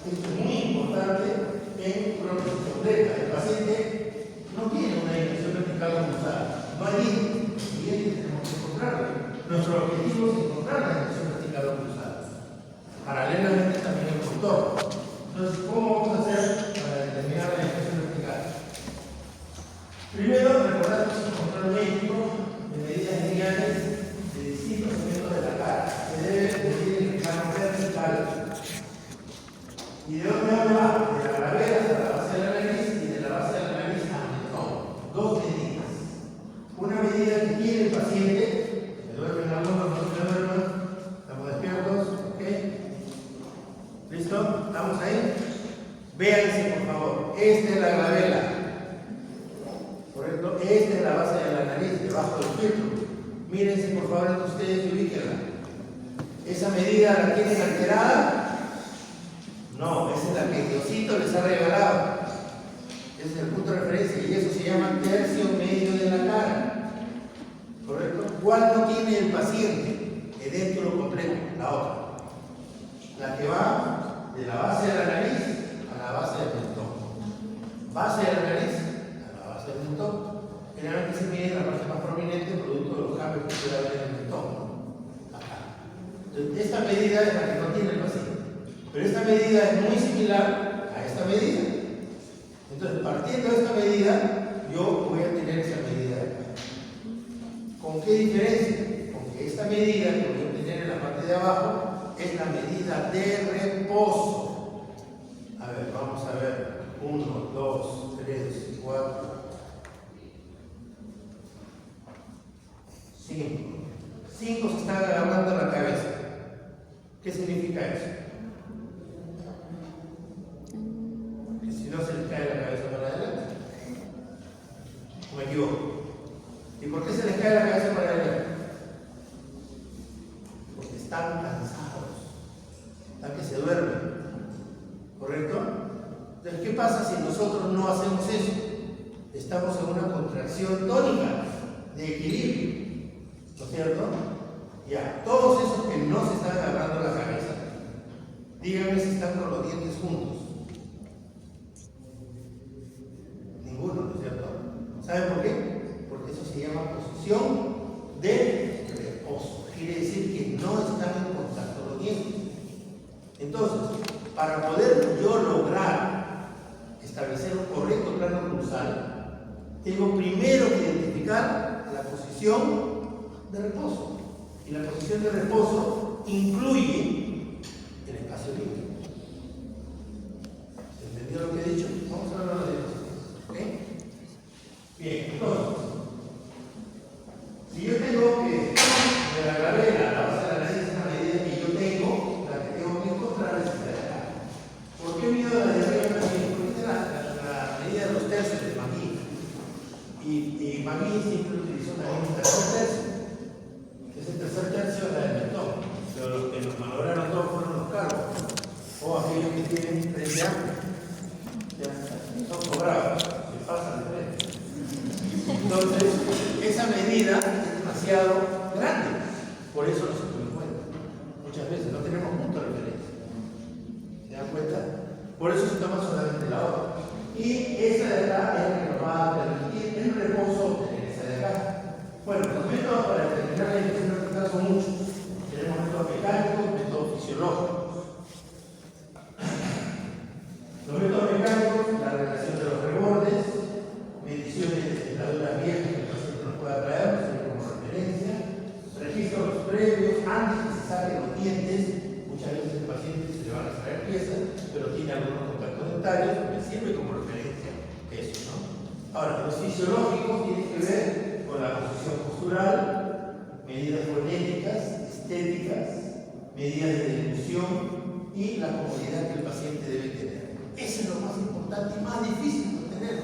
Esto es muy importante en prótesis completa. El paciente no tiene una dimensión vertical cruzada. No hay límite. Y tenemos que encontrarlo. Nuestro objetivo es encontrar la dimensión vertical cruzada. Paralelamente también el contorno. Entonces, ¿cómo vamos a hacer para determinar la dimensión vertical? Primero, recordar que es un control médico de medidas lineales de distintos segmentos de la cara. Se debe medir en el plano vertical. ¿Y de dónde va? De la barbera hasta la base de la nariz y de la base de la nariz al mentón. Dos medidas. Una medida que quiere el paciente, me duermen algunos, no se duermen, estamos despiertos, ¿ok? ¿Listo? ¿Estamos ahí? Véanse, por favor. Esta es la glabela. ¿Correcto? Esta es la base de la nariz, debajo del filtro. Mírense, por favor, entre ustedes y ubíquenla. ¿Esa medida la tienen alterada? No, esa es la que Diosito les ha regalado. Ese es el punto de referencia y eso se llama tercio medio de la cara. ¿Correcto? ¿Cuál no tiene el paciente? El éntulo completo, la otra. La que va de la base de la nariz a la base del mentón. Base de la nariz a la base del mentón. Generalmente se mide la parte más prominente producto de los cambios que puede haber en el mentón. Acá. Entonces, esta medida es la que no tiene el paciente. Pero esta medida es muy similar a esta medida. Entonces, partiendo de esta medida, yo voy a tener esa medida de acá. ¿Con qué diferencia? Con que esta medida que voy a tener en la parte de abajo es la medida de reposo. A ver, vamos a ver. 1, 2, 3, 4, 5. 5 se están agarrando la cabeza. ¿Qué significa eso? Que si no se les cae la cabeza para adelante. ¿O me equivoco? ¿Y por qué se les cae la cabeza para adelante? Porque están cansados. Están que se duermen. ¿Correcto? Entonces, ¿qué pasa si nosotros no hacemos eso? Estamos en una contracción tónica de equilibrio. ¿No es cierto? Ya, todos esos que no se están agarrando la cabeza, díganme si están con los dientes juntos. Ninguno, ¿no es cierto? ¿Saben por qué? Porque eso se llama posición de reposo. Quiere decir que no están en contacto los dientes. Entonces, para poder yo lograr establecer un correcto plano cruzal, tengo primero que identificar la posición de reposo. Y la posición de reposo incluye el espacio libre. ¿Se entendió lo que he dicho? Vamos a hablar de eso. ¿Ok? Bien, entonces, si yo tengo que de la glabela a la base de la nariz es una medida que yo tengo, la que tengo que encontrar es esta de acá. ¿Por qué mido la de arriba también? Porque es la medida de los tercios de Magui. Y Magui siempre utilizó también un tercer tercio. El tercer tercio era el mentón, pero los que nos malograron todos fueron los cargos, o aquellos que tienen frente amplio, son cobrados, se pasan de frente. Entonces, esa medida es demasiado grande, por eso no se toma en cuenta. Muchas veces no tenemos punto de referencia. ¿Se dan cuenta? Por eso se toma solamente la otra. Y esa de acá es la que nos va a permitir el reposo de esa de acá. Bueno, los métodos para determinar la dimensión vertical son muchos. Tenemos métodos mecánicos, métodos fisiológicos. Los métodos mecánicos, la relación de los rebordes, mediciones de dentaduras viejas que el paciente nos pueda traer, nos sirve como referencia, registros previos antes que se saquen los dientes. Muchas veces el paciente se le van a extraer piezas, pero tiene algunos contactos dentarios, que sirve como referencia eso, ¿no? Ahora, los fisiológicos tienen que ver con la posición postural, medidas fonéticas, estéticas, medidas de difusión y la comodidad que el paciente debe tener. Eso es lo más importante y más difícil de obtener.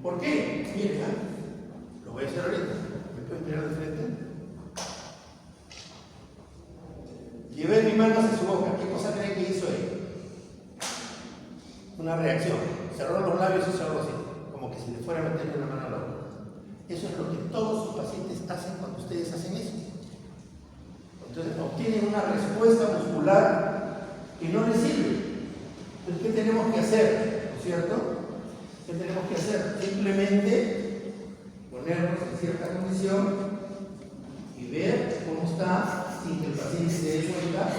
¿Por qué? Miren, lo voy a hacer ahorita. ¿Me pueden mirar de frente? Llevé mis manos a su boca. ¿Qué cosa creen que hizo él? Una reacción. Cerró los labios y cerró así, como que si le fuera a meterle la mano a la boca. Eso es lo que todos sus pacientes hacen cuando ustedes hacen eso. Entonces obtienen una respuesta muscular que no les sirve. Entonces, ¿qué tenemos que hacer? ¿No es cierto? ¿Qué tenemos que hacer? Simplemente ponernos en cierta condición y ver cómo está sin que el paciente se dé cuenta.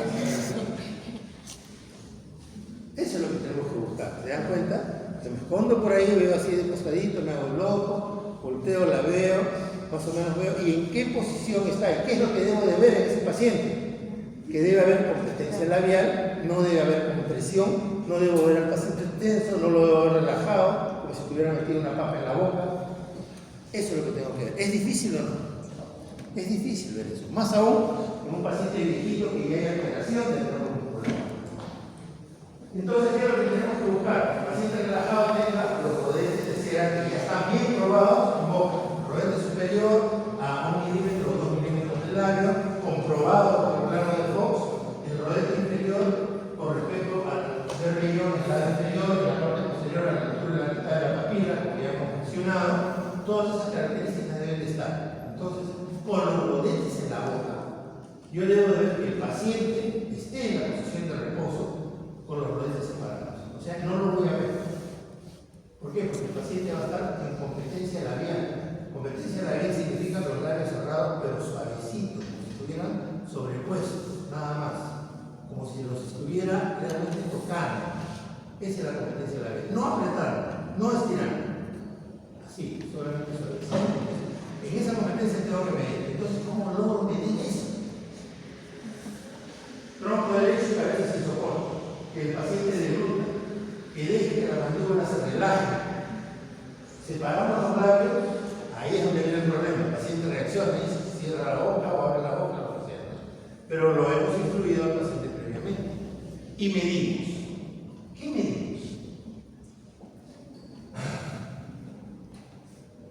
Eso es lo que tenemos que buscar. ¿Se dan cuenta? Se me escondo por ahí, veo así de costadito, me hago loco, volteo, la veo, más o menos veo, y en qué posición está, y qué es lo que debo de ver en ese paciente. Que debe haber competencia labial, no debe haber compresión, no debo ver al paciente tenso, no lo debo ver relajado, como si tuviera metido una papa en la boca. Eso es lo que tengo que ver. ¿Es difícil o no? Es difícil ver eso. Más aún en un paciente viejito que ya hay alteración del problema. Entonces, ¿qué es lo que tenemos que buscar? Que el paciente relajado tenga los rodetes de cera que ya están bien probados en boca. Rodete superior a 1 milímetro o 2 milímetros del labio, comprobado por el plano de Fox, el rodete inferior con respecto al tercer riñón, el lado inferior y la parte posterior a la altura de la mitad de la papila, como ya hemos mencionado. Todas esas características deben de estar. Entonces, con los rodetes en la boca, yo debo de ver que el paciente esté en la posición de reposo con los rodetes separados. O sea, no lo voy a ver. ¿Por qué? Porque el paciente va a estar en competencia labial. Competencia labial significa los labios cerrados, pero suavecitos, como si estuvieran sobrepuestos, nada más. Como si los estuviera realmente tocando. Esa es la competencia labial. No apretar, no estirar. Así, solamente suavecito. En esa competencia tengo que medir. Entonces, ¿cómo logro medir eso? Tronco derecho y cabeza sin soporte. Que el paciente degluta, que deje que la mandíbula se relaje. Separamos los labios, ahí es donde viene el problema. El paciente reacciona y se cierra la boca o abre la boca, lo que sea. Pero lo hemos influido al paciente previamente. Y medimos. ¿Qué medimos?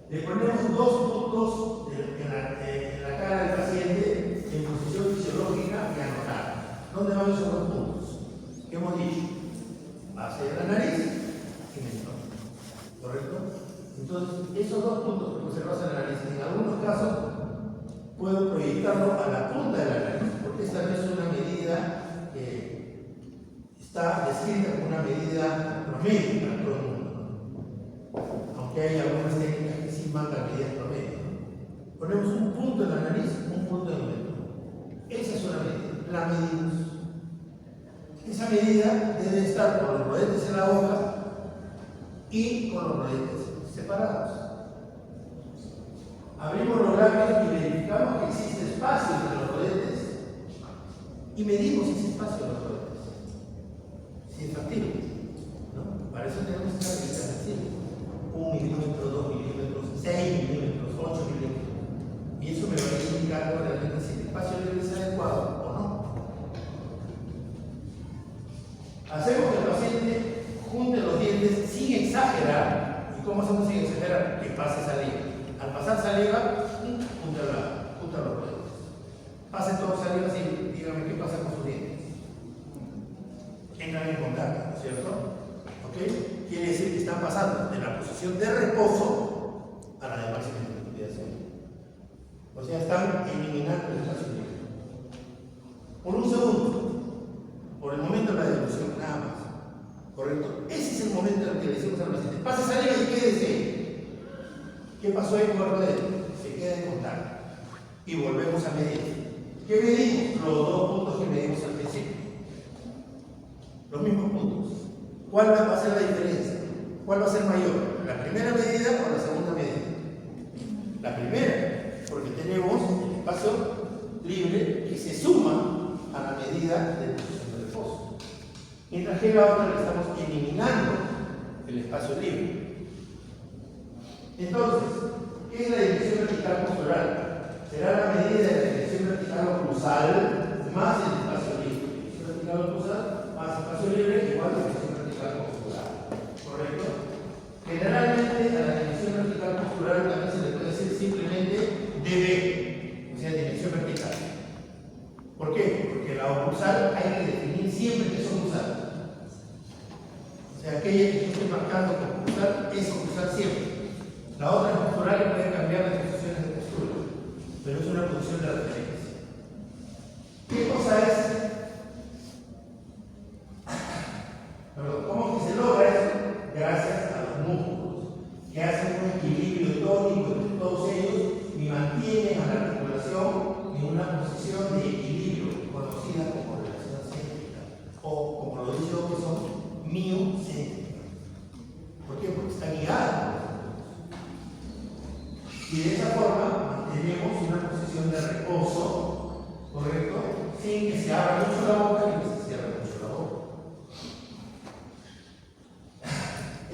Le ponemos 2 puntos en la cara del paciente en posición fisiológica y anotada. ¿Dónde van esos 2 puntos? ¿Qué hemos dicho? Base de la nariz y mentón. ¿Correcto? Entonces, esos 2 puntos que observas en la nariz, en algunos casos puedo proyectarlo a la punta de la nariz, porque esta no es una medida que está descrita como una medida promedio para todo el mundo. Aunque hay algunas técnicas que sí mandan medidas promedio. Ponemos un punto en la nariz, un punto en el mentón. Esa es una medida, la medimos. Esa medida debe estar con los rodetes en la boca y con los rodetes separados. Abrimos los labios y verificamos que existe espacio entre los rodetes y medimos ese espacio de los rodetes. Si es factible, ¿no? Para eso tenemos que realizar así. 1 milímetro, 2 milímetros, 6 milímetros, 8 milímetros. Y eso me va a ir indicando realmente si el espacio libre es adecuado o no. Hacemos que el paciente junte los dientes sin exagerar. ¿Y cómo hacemos sin exagerar? Que pase saliva. Al pasar saliva, junta los dedos. Pase todo saliva así, dígame qué pasa con sus dientes. Entran en contacto, ¿cierto? ¿Ok? Quiere decir que están pasando de la posición de reposo a la de máxima liquidación. O sea, están eliminando el espacio libre. Por un segundo. Por el momento de la devolución, nada más. ¿Correcto? Ese es el momento en el que le decimos al paciente: pase saliva y quédese. ¿Qué pasó ahí con el rodete? Se queda en contacto. Y volvemos a medir. ¿Qué medimos? Los 2 puntos que medimos al principio. Los mismos puntos. ¿Cuál va a ser la diferencia? ¿Cuál va a ser mayor? ¿La primera medida o la segunda medida? La primera, porque tenemos el espacio libre que se suma a la medida de posición de reposo. Mientras que la otra le estamos eliminando el espacio libre. Entonces, ¿qué es la dirección vertical postural? Será la medida de la dirección vertical oclusal más el espacio libre. Dirección vertical oclusal más espacio libre igual a la dirección vertical postural. ¿Correcto? Generalmente a la dirección vertical postural también se le puede decir simplemente DB, o sea, dirección vertical. ¿Por qué? Porque la oclusal hay que definir siempre que es oclusal. O sea, aquella que yo estoy marcando como oclusal es oclusal siempre. La otra es postural y puede cambiar las posiciones de postura, pero es una posición de referencia. ¿Qué cosa es? Perdón,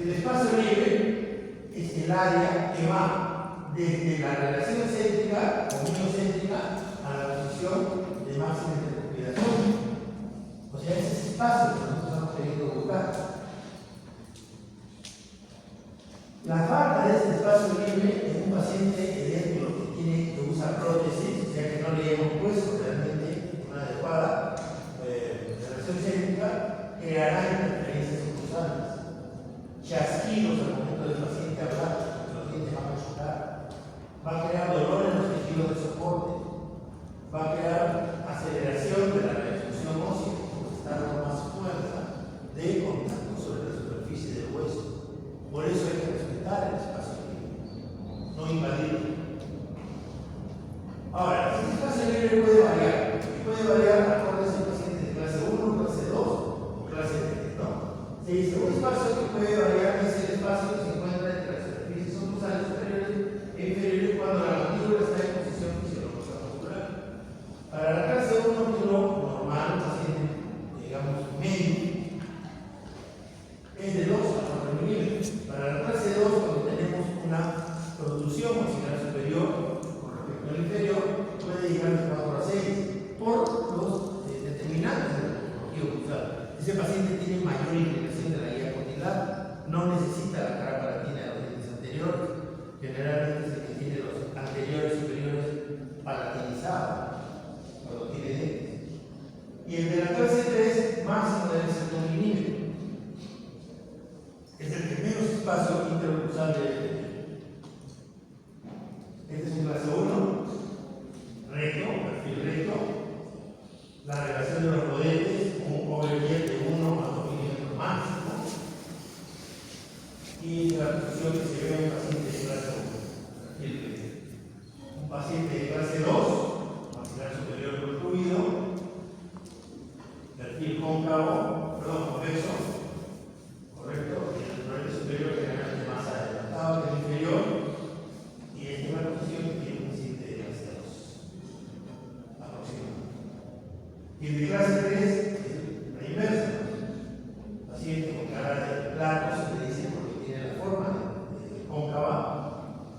El espacio libre es el área que va desde la relación céntrica o microcéntrica a la posición de máxima intercupidación. O sea, ese es el espacio que nosotros estamos queriendo buscar. La falta de este espacio libre en un paciente eléctrico que usa prótesis, o sea que no le hemos puesto realmente una adecuada relación céntrica, creará interferencias oclusales, chasquidos al momento del paciente hablar, los dientes van a chocar, va a crear dolor en los tejidos de soporte, va a crear aceleración de la refunción ósea, porque está dando más fuerza de contacto sobre la superficie del hueso. Por eso hay que respetar el espacio libre, no invadirlo. Ahora, el espacio libre puede variar, y puede variar acorde a si el paciente de clase 1, clase 2 o clase 3, ¿no? Se dice, un espacio que puede variar es el espacio que se encuentra entre las superficies oclusales superiores e inferiores cuando la mandíbula está en posición fisiológica muscular. Para la clase 1, que es lo normal, un paciente, digamos, medio, es de 2 a 4 milímetros. Para la clase 2, cuando tenemos una producción maxilar superior con respecto al inferior, puede llegar de 4 a 6 por los determinantes de la morfología ocular. Ese paciente tiene mayor inclinación de la guía condilar, no necesita la cara palatina de los dientes anteriores, generalmente es el que tiene los anteriores superiores palatinizados cuando tiene dientes. Y el de la clase 3, máximo debe ser 2 milímetros. Es el que menos espacio interoclusal debe tener. Este es un clase 1, recto, perfil recto. La relación de los rodentes, un overhead de 1 a 2 milímetros máximo. Y la posición que se ve en un paciente de clase 1, perfil recto. Un paciente de clase 2, maxilar superior concluido, perfil cóncavo, convexo, correcto, y el rodete superior generalmente más adelantado que el inferior, y esta es la posición que tiene un paciente de clase 2, aproximadamente. Y el de clase 3 es la inversa, paciente con cara de plato, se le dice porque tiene la forma de cóncava,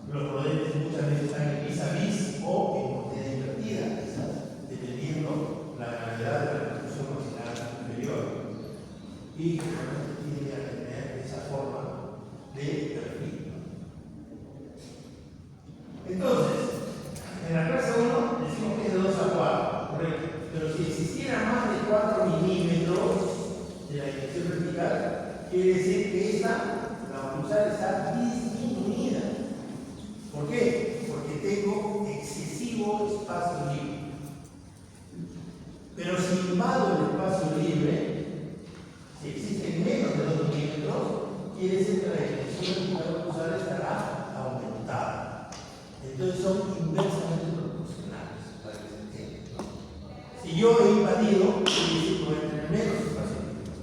los rodetes muchas veces están en vis a vis o en moneda invertida, quizás, dependiendo la gravedad de la reconstrucción maxilar inferior. Y tiene que tener esa forma de perfil. Entonces, en la clase 1 decimos que es de 2 a 4, correcto. Pero si existiera más de 4 milímetros de la dirección vertical, quiere decir que la oclusal está disminuida. ¿Por qué? Porque tengo excesivo espacio libre. Pero si invado el espacio libre, si existen menos de 2 milímetros, quiere decir que la dirección vertical oclusal estará aumentada. Entonces son inversamente proporcionales, para que se entienda, ¿no? Si yo he invadido, quiere decir que voy a tener menos espacio libre.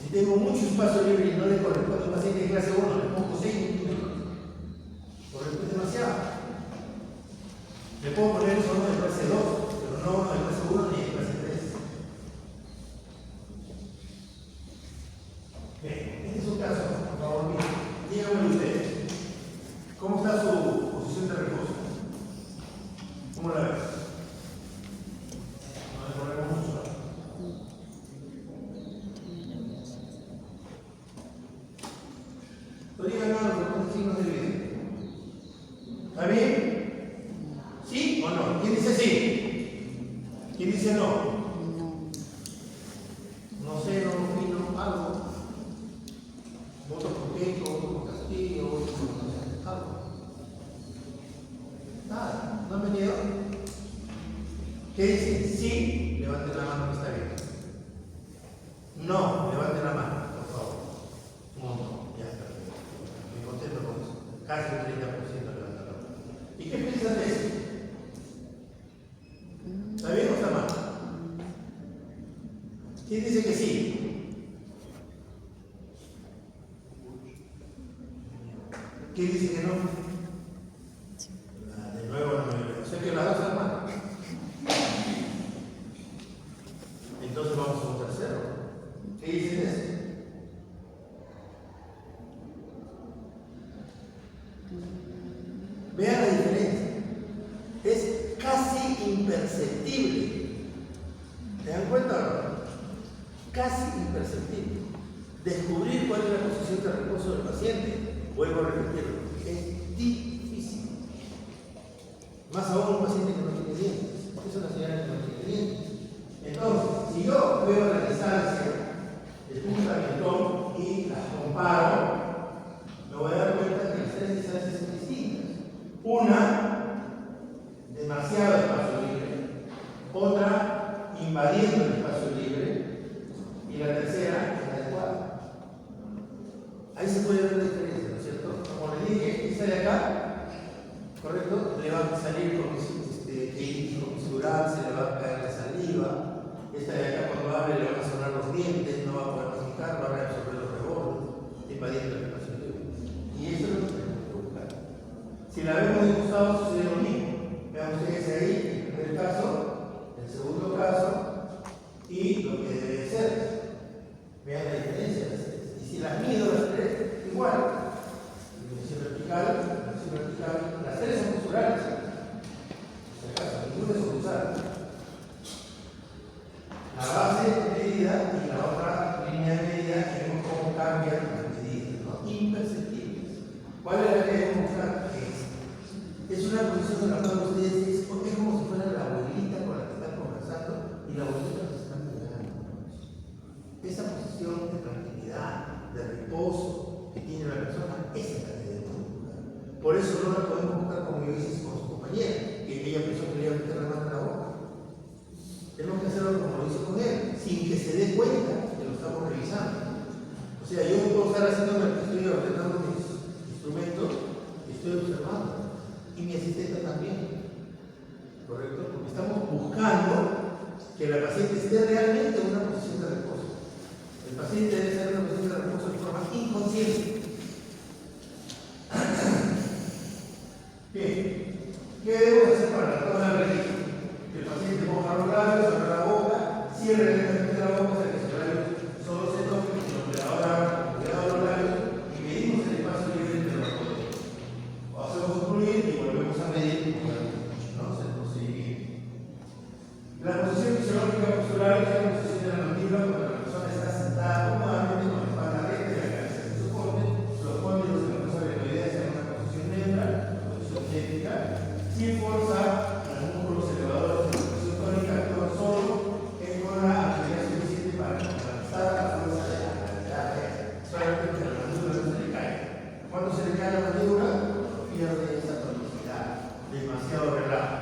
Si tengo mucho espacio libre y no le corresponde a un paciente de clase 1, le pongo 6 milímetros, corresponde demasiado. Le puedo poner solo de clase 2, pero no uno de clase 1 ni de clase 3. Bien, este es un caso, por favor, miren, díganme ustedes, ¿cómo está su posición de reposo? ¿Cómo la ves? No demoremos mucho. Pero díganme algo con signos de vida. ¿Está bien? ¿Sí o no? ¿Quién dice sí? ¿Quién dice no? No sé, no opino, algo. Voto por Keiko, voto por Castillo, voto por algo. Nada, ¿no han venido? ¿Qué dicen? Sí, levanten la mano que está bien. No, levanten la mano, por favor. No, ya está. Me contento con eso. Casi un 30% levantan la mano. ¿Y qué piensan de eso? ¿Está bien o está mal? ¿Quién dice que sí? ¿Quién dice que no? De nuevo la mayoría. O sea que las dos están mal. Entonces vamos a un tercero. ¿Qué dicen eso? imperceptible. Descubrir cuál es la posición de reposo del paciente, vuelvo a repetirlo, es difícil. Más aún un paciente que no tiene dientes. Esta es una señora que no tiene dientes. Entonces, si yo veo la distancia de punta a mentón y las comparo, me voy a dar cuenta que las tres distancias son distintas. Una, demasiado espacio libre. Otra, invadiendo el espacio libre. Y la tercera, inadecuada. Ahí se puede ver la diferencia, ¿no es cierto? Como le dije, esta de acá, ¿correcto? Le va a salir con comisural, se le va a caer la saliva. Esta de acá, cuando abre, le van a sonar los dientes, no va a poder masticar, va a reabsorber los rebordes, invadiendo el espacio libre. Y eso es lo que tenemos que buscar. Si la vemos de costado, sucede lo mismo. Vean ustedes ahí, el primer caso, el segundo caso, y lo que debe ser. Vean la diferencia. Y si las mido las tres, igual. Dimensión vertical, las tres son posturales. En este caso, ninguna es horizontal. La base de medida y la otra línea de medida, vemos cómo cambian las medidas, ¿no? Imperceptibles. ¿Cuál es la que debemos buscar? Es una posición en la cual ustedes es como si fuera la abuelita con la que están conversando y la abuelita nos está pegando. Esa posición de tranquilidad, de reposo que tiene la persona, esa es la que debemos buscar. Por eso no la podemos buscar como yo hice con su compañera, que ella pensó que le iba a meter la mano en la boca. Tenemos que hacerlo como lo hizo con él, sin que se dé cuenta que lo estamos revisando. O sea, yo puedo estar haciendo lo que estoy ordenando mis instrumentos y estoy observando. Y mi asistente también. ¿Correcto? Porque estamos buscando que la paciente esté realmente en una posición de reposo. El paciente debe estar en una posición de reposo de forma inconsciente. Bien. ¿Qué debemos hacer para la toma de registro? Que el paciente ponga los labios, abra la boca, cierre lentamente la boca hasta que sus labios solo se toquen, y el operador abra cuidado los labios y medimos el espacio libre entre los codos. Lo hacemos concluir y volvemos a medir, ¿no? Se procede. La posición fisiológica postural es la posición de la mandíbula cuando la persona está sentada cómodamente con la espalda recta y la cabeza en su corte. Los cóndilos de la cosa adenoidea están en una posición neutra, una posición idéntica, sin forzar los músculos elevadores de la presión tónica, actúan solo con la actividad suficiente para contrarrestar la fuerza de la gravedad real. Solamente que la mandíbula no se le cae. Cuando se le cae la mandíbula, pierde esa tonicidad, demasiado relajo.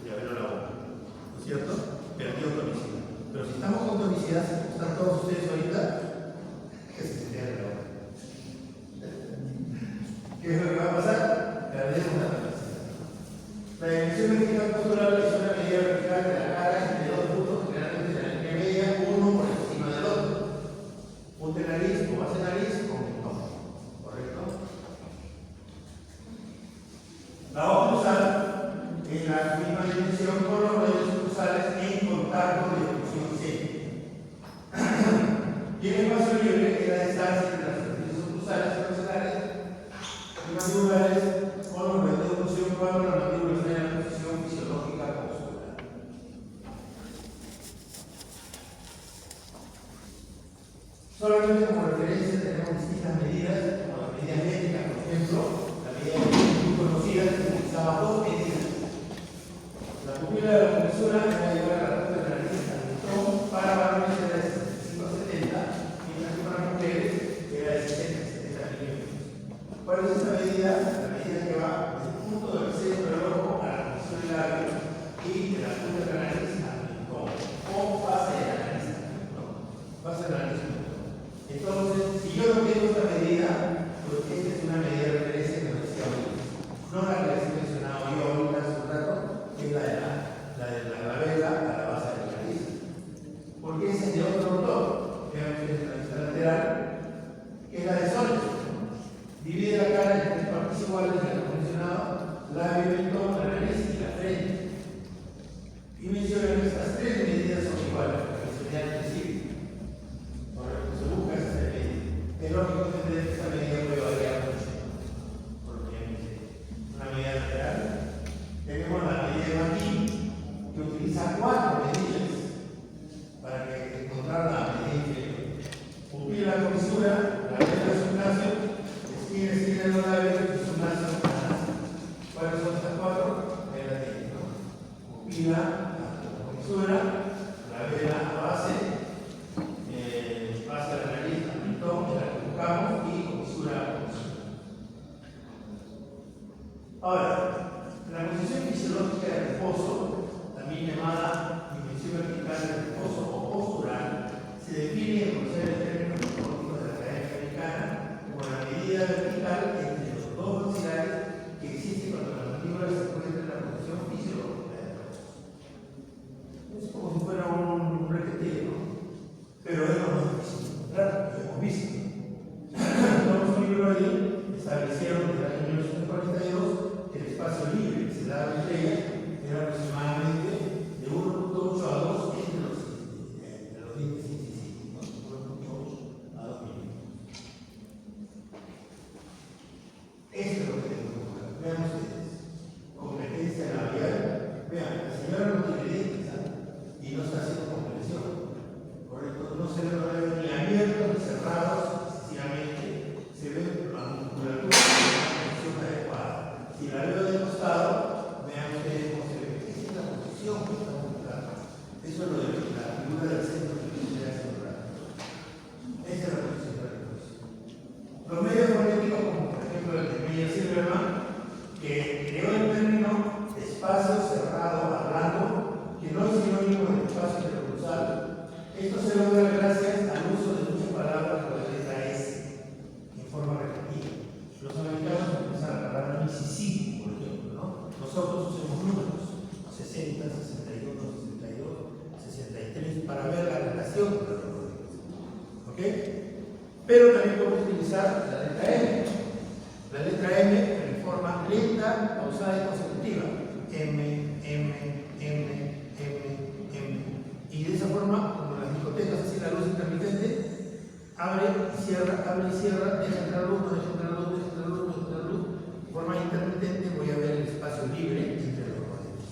Le abrió la boca, ¿no es cierto? Perdió tonicidad. Pero si estamos con tonicidad, están todos ustedes ahorita, que se cierre la boca. ¿Qué es lo que va a pasar? Perdemos la tonicidad. La dimensión vertical postural es una medida vertical de la cara entre dos puntos, generalmente en la línea media, uno por encima del otro. Punta nariz o base nariz con mentón. ¿Correcto? La oclusal es la misma dimensión con los dedos cruzales en contacto de fusión siempre. Y el espacio libre es la distancia entre las superficies oclusales y maxilares y mandibulares con los dedos de fusión cuando la mandíbula está en la posición fisiológica postural. Solamente como referencia tenemos distintas medidas, como las medidas métricas, por ejemplo, la medida muy conocida que utilizaba dos medidas. La pupila de la comisura me va a llevar a la punta de la nariz al mentón para varones era de 65 a 70, mientras que para mujeres era de 60 a 70 milímetros. ¿Cuál es esa medida? La medida que va desde el punto del centro del ojo a la posición del labio y de la punta de la nariz al mentón, o base de la nariz al mentón. Base de la nariz al mentón. Entonces, si yo no tengo esta medida, pues esta es una medida de referencia que me decía hoy. No la que les he mencionado yo ahorita hace un rato, que es la de la glabela a la base de la nariz. Porque esa es Esto se logra gracias al uso de muchas palabras con la letra S en forma repetida. Los americanos usan la palabra Mississippi, por ejemplo, ¿no? Nosotros usamos números, 60, 61, 62, 63, para ver la relación entre los números. ¿Ok? Pero también podemos utilizar la letra M. La letra M en forma lenta, pausada y consecutiva. M, M, M, M, M. Y de esa forma, como en las discotecas, así la luz intermitente, abre y cierra, deja entrar luz, deja entrar luz, deja entrar luz, deja entrar luz. De forma intermitente voy a ver el espacio libre entre los modelos.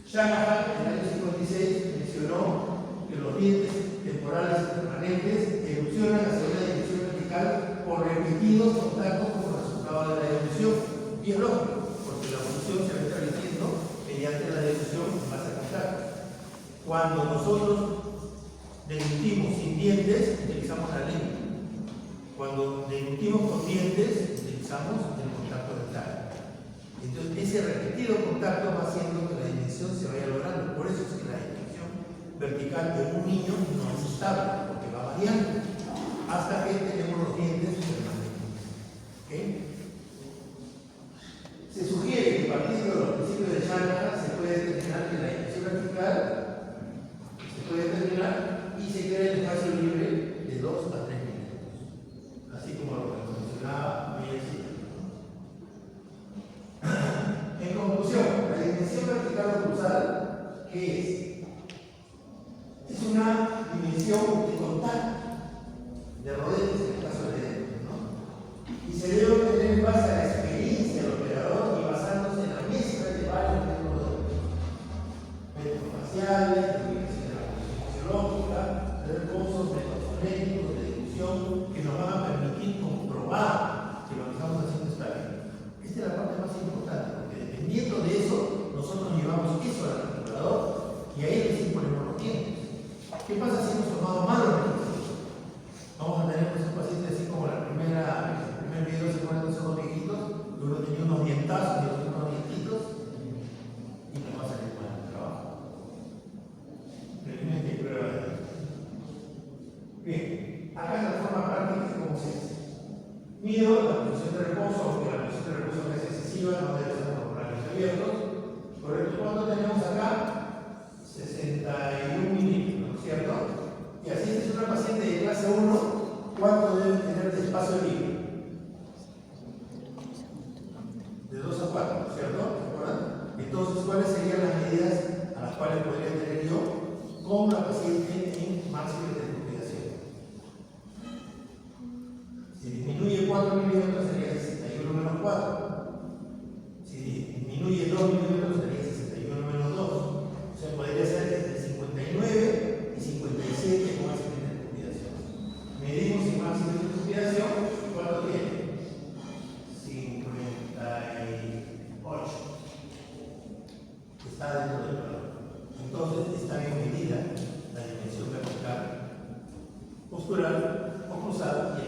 Shanahan, en el año 56, mencionó que los dientes temporales y permanentes evolucionan hacia una dirección vertical por repetidos contactos como resultado de la evolución. Y es lógico, porque la evolución se va estableciendo mediante la deducción en base a contacto. Cuando nosotros deducimos sin dientes, utilizamos la lengua. Cuando deducimos con dientes, utilizamos el contacto dental. Entonces, ese repetido contacto va haciendo que la dimensión se vaya logrando. Por eso es que la dimensión vertical de un niño no es estable, porque va variando hasta que tenemos los dientes permanentes. ¿Okay? Se sugiere que partiendo de los principios de Shanahan se puede determinar que la dimensión vertical se puede determinar y se crea el espacio libre de 2 a 3 milímetros, así como lo que mencionaba Miguel. En conclusión, la dimensión vertical o cruzada, ¿qué es? Es una dimensión de contacto, de rodeos en el caso de dentro, ¿no? Y se debe obtener en base a la experiencia del operador y basándose en la mezcla de varios métodos faciales, de ubicación de la posición fisiológica, de recursos, métodos fonéticos, de deducción, que nos van a permitir comprobar que lo que estamos haciendo está bien. Esta es la parte más importante, porque dependiendo de eso, nosotros llevamos eso al articulador y ahí recién ponemos los dientes. ¿Qué pasa si hemos tomado malos medicamentos? Vamos a tener esos pacientes así como el primer video se ponen esos dos viejitos, que uno tenía unos dientazos y otro unos dientitos, y nos va a salir mal el trabajo. Realmente hay prueba de eso. Bien, acá es la forma práctica cómo se hace. Mido la posición de reposo, aunque la posición de reposo es excesiva, no debe ser con los rayos abiertos. Correcto, ¿cuánto tenemos acá? 61 milímetros, ¿no es cierto? Y así es una paciente de clase 1, ¿cuánto debe tener de espacio libre? De 2 a 4, ¿no es cierto? ¿De acuerdo? Entonces, ¿cuáles serían las medidas a las cuales podría tener yo con la paciente en máximo de descuidación? Si disminuye 4 milímetros sería 61 menos 4. Si disminuye 2 milímetros sería 61 menos 2. O sea, podría ser entre 59 y 57 con máximo de descuidación. Medimos el máximo de descuidación, ¿cuánto tiene? 58. Está dentro del valor. Entonces, está bien medida la dimensión vertical, postural o cruzada y